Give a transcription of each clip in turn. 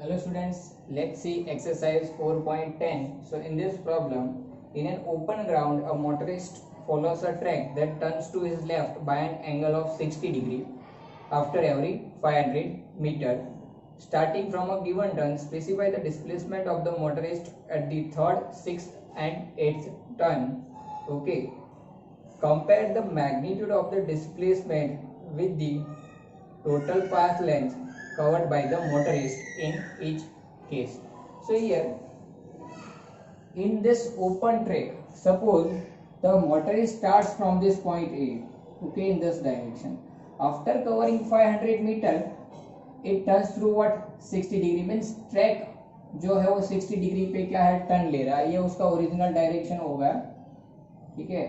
Hello students, let's see exercise 4.10. So in this problem, in an open ground, a motorist follows a track that turns to his left by an angle of 60 degree after every 500 meter. Starting from a given turn, specify the displacement of the motorist at the third, sixth and eighth turn. Okay. Compare the magnitude of the displacement with the total path length covered by the motorist in each case. So here in this open track, suppose the motorist starts from this point A, okay, in this direction. After covering 500 meter, it turns through what 60 degree, means track जो है वो 60 degree पे क्या है turn ले रहा है, ये उसका ओरिजिनल डायरेक्शन होगा, ठीक है।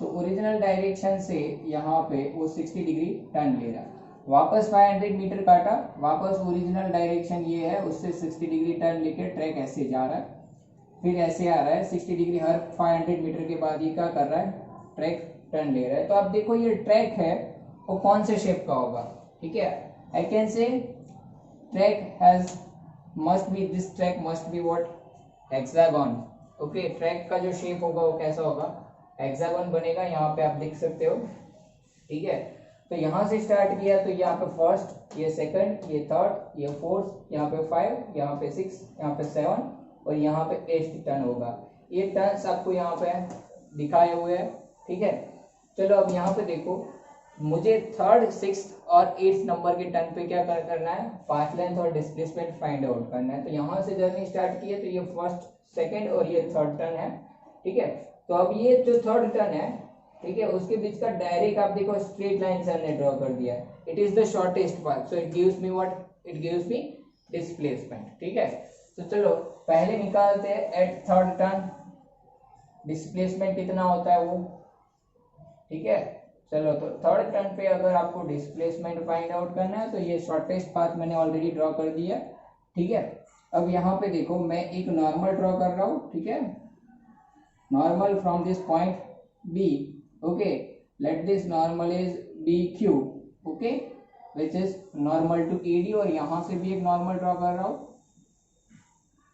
तो ओरिजिनल डायरेक्शन से यहाँ पे वो 60 डिग्री टर्न ले रहा है, वापस 500 मीटर काटा, वापस ओरिजिनल डायरेक्शन ये है, उससे 60 डिग्री टर्न लेके ट्रैक ऐसे जा रहा है, फिर ऐसे आ रहा है 60 डिग्री हर 500 मीटर के बाद ये क्या कर रहा है, ट्रैक टर्न ले रहा है। तो आप देखो ये ट्रैक है वो कौन से शेप का होगा, ठीक है। आई कैन से track has must be, this track must be what, hexagon. Okay, track का जो शेप होगा वो कैसा होगा, हेक्सागन बनेगा, यहाँ पे आप देख सकते हो, ठीक है। तो यहाँ से स्टार्ट किया तो यहाँ पे फर्स्ट, ये सेकंड, ये थर्ड, ये फोर्थ, यहाँ पे 5, यहाँ पे 6, यहाँ पे 7 और यहाँ पे 8 टर्न होगा। ये टर्न्स आपको यहाँ पे दिखाए हुए हैं, ठीक है। चलो अब यहाँ पे देखो, मुझे थर्ड, सिक्स और 8 नंबर के टर्न पे क्या करना है, पाथ लेंथ और डिस्प्लेसमेंट फाइंड आउट करना है। तो यहाँ से जर्नी स्टार्ट की है, तो ये फर्स्ट, सेकंड और ये थर्ड टर्न है, ठीक है। तो अब ये जो थर्ड टर्न है, ठीक है, उसके बीच का डायरेक्ट आप देखो स्ट्रेट लाइन सर ने ड्रॉ कर दिया है। It is the shortest path, so it gives me what, it gives me displacement, ठीक है। तो चलो पहले निकालते हैं एट थर्ड टर्न डिस्प्लेसमेंट कितना होता है वो, ठीक है। चलो तो थर्ड टर्न पे अगर आपको डिस्प्लेसमेंट फाइंड आउट करना है तो ये शॉर्टेस्ट पाथ मैंने ऑलरेडी ड्रॉ कर दिया, ठीक है। अब यहाँ पे देखो मैं एक नॉर्मल ड्रॉ कर रहा हूँ, ठीक है, normal from this point B, okay, let this normal is BQ, okay, which is normal to AD, और यहाँ से भी एक नॉर्मल ड्रॉ कर रहा हूँ,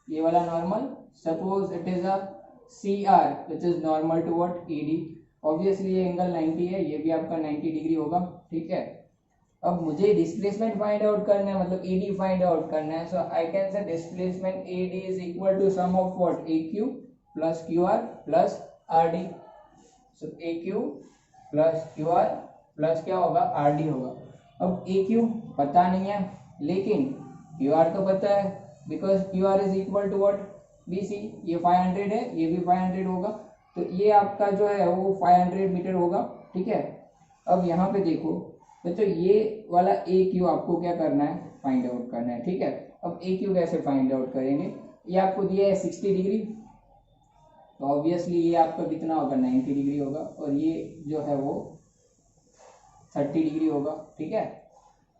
ये वाला normal, suppose it is a CR which is normal to what, AD। Obviously ये एंगल 90 है, ये भी आपका 90 डिग्री होगा, ठीक है। अब मुझे डिस्प्लेसमेंट फाइंड आउट करना है, मतलब AD फाइंड आउट करना है, so I can say displacement AD is equal to sum of what, AQ plus QR plus RD। So AQ plus QR plus क्या होगा, RD होगा। अब AQ पता नहीं है लेकिन QR तो पता है, because QR is equal to what, BC, ये 500 है, ये भी 500 होगा, तो ये आपका जो है वो 500 मीटर होगा, ठीक है। अब यहाँ पे देखो बच्चों, ये वाला AQ आपको क्या करना है, फाइंड आउट करना है, ठीक है। अब AQ कैसे फाइंड आउट करेंगे, ये आपको दिया है 60 डिग्री, तो ऑब्वियसली ये आपका कितना होगा, 90 डिग्री होगा, और ये जो है वो 30 डिग्री होगा, ठीक है।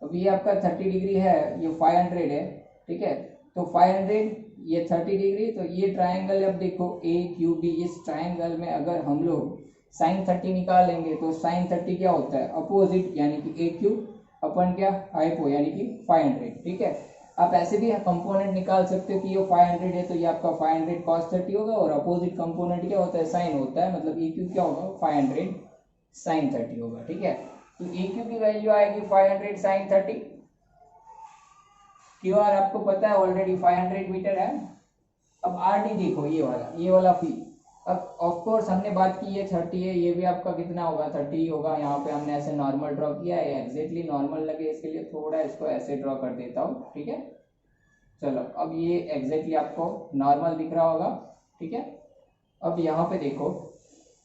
अब ये आपका 30 डिग्री है, ये 500 है, ठीक है। तो 500, ये 30 डिग्री, तो ये ट्रायंगल, अब देखो AQB, इस ट्रायंगल में अगर हम लोग sin 30 निकालेंगे तो sin 30 क्या होता है, अपोजिट, यानी कि AQ अपन क्या, हाइपो, यानी कि 500, ठीक है। आप ऐसे भी कंपोनेंट निकाल सकते हो कि ये 500 है तो ये आपका 500 cos 30 होगा, और अपोजिट कंपोनेंट क्या होता है, साइन होता है, मतलब AQ क्या होगा, 500 sin 30 होगा, ठीक है। तो AQ की वैल्यू आएगी 500 sin 30, QR आपको पता है ऑलरेडी 500 मीटर है। अब RD देखो, ये वाला फी, अब ऑफ कोर्स हमने बात की है 30 है, ये भी आपका कितना होगा, 30 होगा। यहाँ पे हमने ऐसे नॉर्मल ड्रॉ किया है, एग्जैक्टली नॉर्मल लगे इसके लिए थोड़ा इसको ऐसे ड्रॉ कर देता हूँ, ठीक है। चलो अब ये एग्जैक्टली आपको नॉर्मल दिख रहा होगा, ठीक है। अब यहाँ पे देखो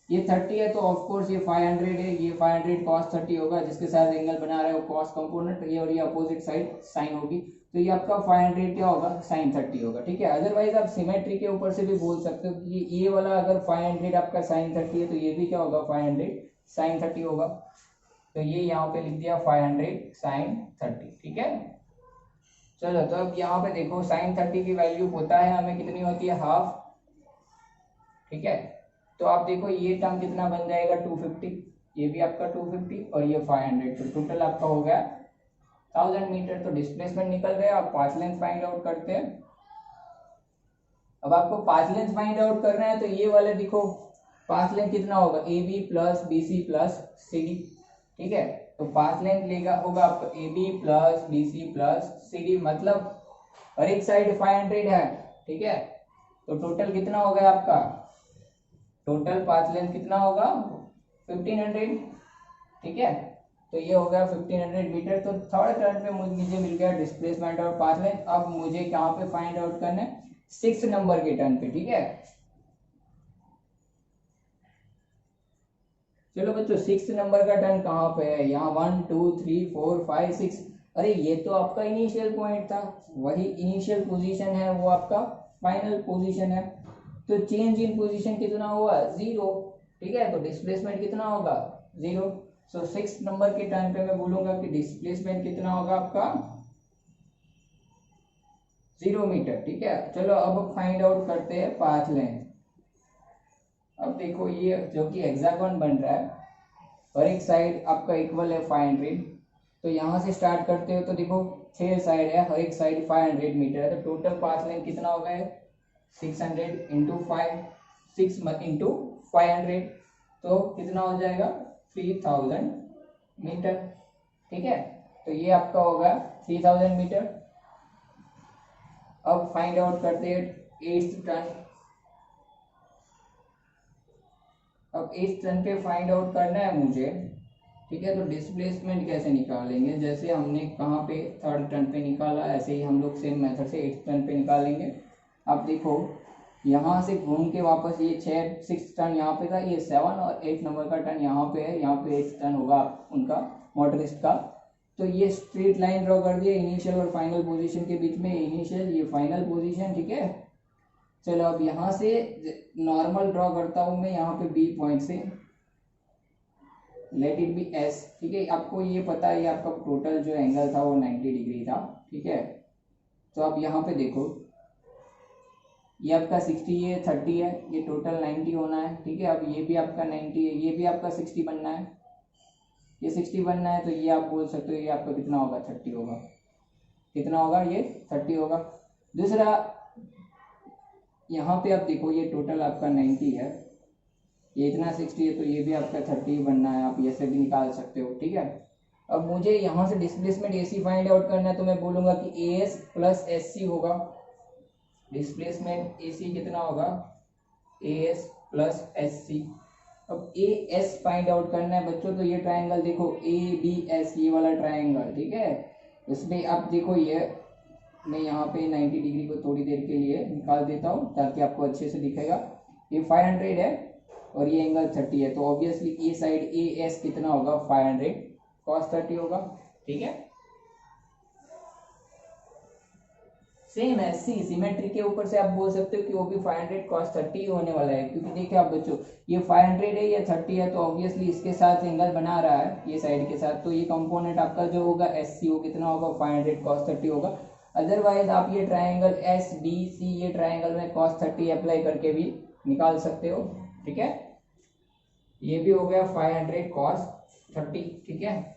ये 30 है, तो ऑफ कोर्स ये 500 है, ये 500 cos 30 होगा, जिसके साथ एंगल बना रहा है वो cos कंपोनेंट, ये और ये अपोजिट साइड साइन होगी, तो ये आपका 500 क्या होगा, sin 30 होगा, ठीक है। अदरवाइज आप सिमेट्री के ऊपर से भी बोल सकते हो कि ये वाला अगर 500 आपका sin 30 है तो ये भी क्या होगा, 500 sin 30 होगा, तो ये यहाँ पे लिख दिया 500 sin 30, ठीक है। चलो तो अब यहाँ पे देखो sin 30 की वैल्यू पता है हमें कितनी होती है, हाफ, ठीक है। तो आप देखो ये टर्म कितना बन जाएगा, 250, ये भी आपका 250 और ये 500, तो टोटल आपका हो गया 1000 मीटर। तो डिस्प्लेसमेंट निकल गया। अब पाथ लेंथ फाइंड आउट करते हैं। अब आपको पाथ लेंथ फाइंड आउट करना है तो ये वाले देखो, पाथ लेंथ कितना होगा, A B plus B C plus C D. ठीक है, तो पाथ लेंथ लेगा होगा आपका A B plus B C plus C D, मतलब हर एक साइड 500 है। ठीक है, तो टोटल कितना हो गया आपका, टोटल पाथ लेंथ कितना होगा 1500। ठीक है, तो ये हो गया 1500 मीटर। तो थर्ड टर्न पे मुझे मिल गया डिस्प्लेसमेंट और पाथ लेंथ। अब मुझे कहाँ पे फाइंड आउट करना है, 6 नंबर के टर्न पे। ठीक है, चलो बच्चों 6 नंबर का टर्न कहाँ पे है, यहाँ 1 2 3 4 5 6। अरे ये तो आपका इनिशियल पॉइंट था, वही इनिशियल पोजीशन है, वो आपका फाइनल पोजीशन है। तो चेंज इन पोजीशन कितना हुआ, 0। ठीक है, तो डिस्प्लेसमेंट कितना होगा, 0। सो 6 नंबर के टर्न पे मैं बोलूंगा कि डिस्प्लेसमेंट कितना होगा आपका, 0 मीटर। ठीक है, चलो अब फाइंड आउट करते हैं पाथ लेंथ। अब देखो ये जो कि हेक्सागोन बन रहा है, और एक साइड आपका इक्वल है 500। तो यहाँ से स्टार्ट करते हो तो देखो 6 साइड है, हर एक साइड 500 मीटर है। तो टोटल पाथ लेंथ कितना होगा, 600 इंटू 5, 6 इंटू 500, तो कितना हो जाएगा 3000 मीटर। ठीक है, तो ये आपका होगा 3000 मीटर। अब फाइंड आउट करते हैं 8th टर्न। अब 8th टर्न पे फाइंड आउट करना है मुझे। ठीक है, तो डिस्प्लेसमेंट कैसे निकालेंगे, जैसे हमने कहाँ पे थर्ड टर्न पे निकाला, ऐसे ही हम लोग सेम मेथड से 8th टर्न पे निकालेंगे। अब देखो यहाँ से घूम के वापस ये 6 टर्न यहाँ पे था, ये 7 और 8 नंबर का टर्न यहाँ पे है, यहाँ पे 8th टर्न होगा उनका मोटरिस्ट का। तो ये स्ट्रेट लाइन ड्रॉ कर दिया इनिशियल और फाइनल पोजीशन के बीच में, इनिशियल ये फाइनल पोजीशन। ठीक है, चलो अब यहाँ से नॉर्मल ड्रॉ करता हूँ मैं यहाँ पे बी पॉइंट से, लेट इट बी एस। ठीक है, आपको ये पता है ये आपका टोटल जो एंगल था वो 90 डिग्री था। ठीक है, तो अब यहाँ पे देखो ये आपका 60 है, 30 है, ये टोटल 90 होना है। ठीक है, अब ये भी आपका 90 है, ये भी आपका 60 बनना है, ये 60 बनना है। तो ये आप बोल सकते हो ये आपका कितना होगा, 30 होगा। कितना होगा, ये 30 होगा। दूसरा यहाँ पे आप देखो ये टोटल आपका 90 है, ये इतना 60 है, तो ये भी आपका 30 बनना है, आप ये से भी निकाल सकते हो। ठीक है, अब मुझे यहाँ से डिस्प्लेसमेंट AC फाइंड आउट करना है, तो मैं बोलूँगा कि AS प्लस SC होगा। डिस्प्लेसमेंट AC कितना होगा, AS प्लस SC। अब AS फाइंड आउट करना है बच्चों, तो ये ट्राइंगल देखो ABS, ये वाला ट्राइंगल। ठीक है, इसमें आप देखो ये मैं यहाँ पे 90 डिग्री को थोड़ी देर के लिए निकाल देता हूँ ताकि आपको अच्छे से दिखेगा। ये 500 है और ये एंगल 30 है, तो ऑब्वियसली ये साइड AS कितना होगा, 500 cos 30 होगा। ठीक है, सेम है सिमेट्री के ऊपर से आप बोल सकते हो कि वो भी 500 cos 30 होने वाला है, क्योंकि देखिए आप बच्चों ये 500 है, ये 30 है, तो ऑब्वियसली इसके साथ एंगल बना रहा है ये साइड के साथ, तो ये कंपोनेंट आपका जो होगा SC वो कितना होगा, 500 cos 30 होगा। अदरवाइज आप ये ट्राइंगल SBC, ये ट्राइंगल में cos 30 अप्लाई करके भी निकाल सकते हो। ठीक है, ये भी हो गया 500 cos 30। ठीक है,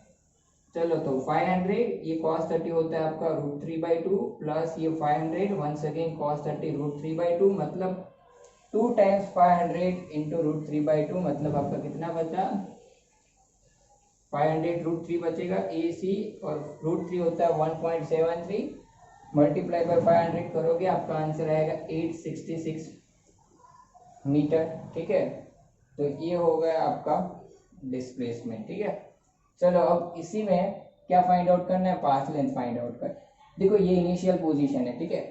चलो तो 500 ये cos 30 होता है आपका √3/2 प्लस ये 500 वंस अगेन cos 30 √3/2, मतलब 2 टाइम्स 500 इंटू √3/2, मतलब आपका कितना बचा, 500 √3 बचेगा AC, और √3 होता है 1.73, मल्टीप्लाई बाय 500 करोगे आपका आंसर आएगा 866 मीटर। ठीक है, तो ये हो गया आपका डिस्प्लेसमेंट। ठीक है, चलो अब इसी में क्या फाइंड आउट करना है, पाथ लेंथ फाइंड आउट कर। देखो ये इनिशियल पोजीशन है। ठीक है,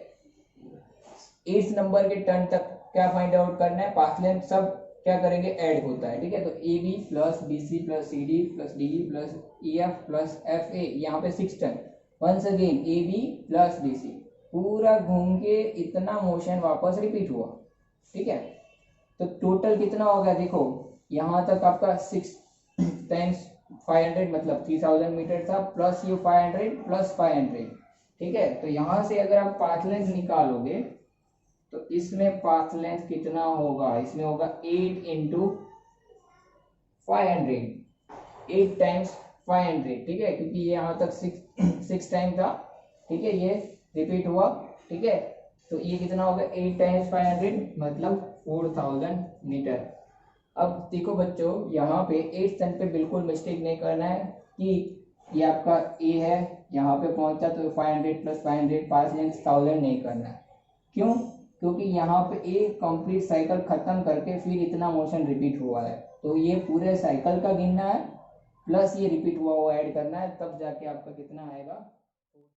8 नंबर के टर्न तक क्या फाइंड आउट करना है, पाथ लेंथ सब क्या करेंगे, ऐड होता है। ठीक है, तो AB plus BC plus CD plus DE plus EF plus FA, यहाँ पे 6 turn, once again AB plus BC, पूरा घूम के इतना मोशन वापस रिपीट हुआ। ठीक है, तो टोटल कितना होगा, देखो यहाँ तक आपका 6 टाइम्स 500 मतलब 3000 मीटर था, प्लस ये 500 प्लस 500। ठीक है, तो यहाँ से अगर आप पाथ लेंथ निकालोगे तो इसमें पाथ लेंथ कितना होगा, इसमें होगा 8 इंटू 500, 8 टाइम्स 500। ठीक है, क्योंकि ये यहाँ तक 6 6 टाइम था, ठीक है, ये रिपीट हुआ, ठीक है, तो ये कितना होगा 8 टाइम्स 500 मतलब 4000 मीटर। अब देखो बच्चों यहाँ पे 8 टन पे बिल्कुल मिस्टेक नहीं करना है कि ये आपका ए है, यहाँ पे पहुंचा तो 500 प्लस 500 5000 नहीं करना है। क्यों? क्योंकि यहाँ पे ए कंप्लीट साइकिल खत्म करके फिर इतना मोशन रिपीट हुआ है, तो ये पूरे साइकिल का गिनना है प्लस ये रिपीट हुआ वो ऐड करना है, तब जाके आपका कितना आएगा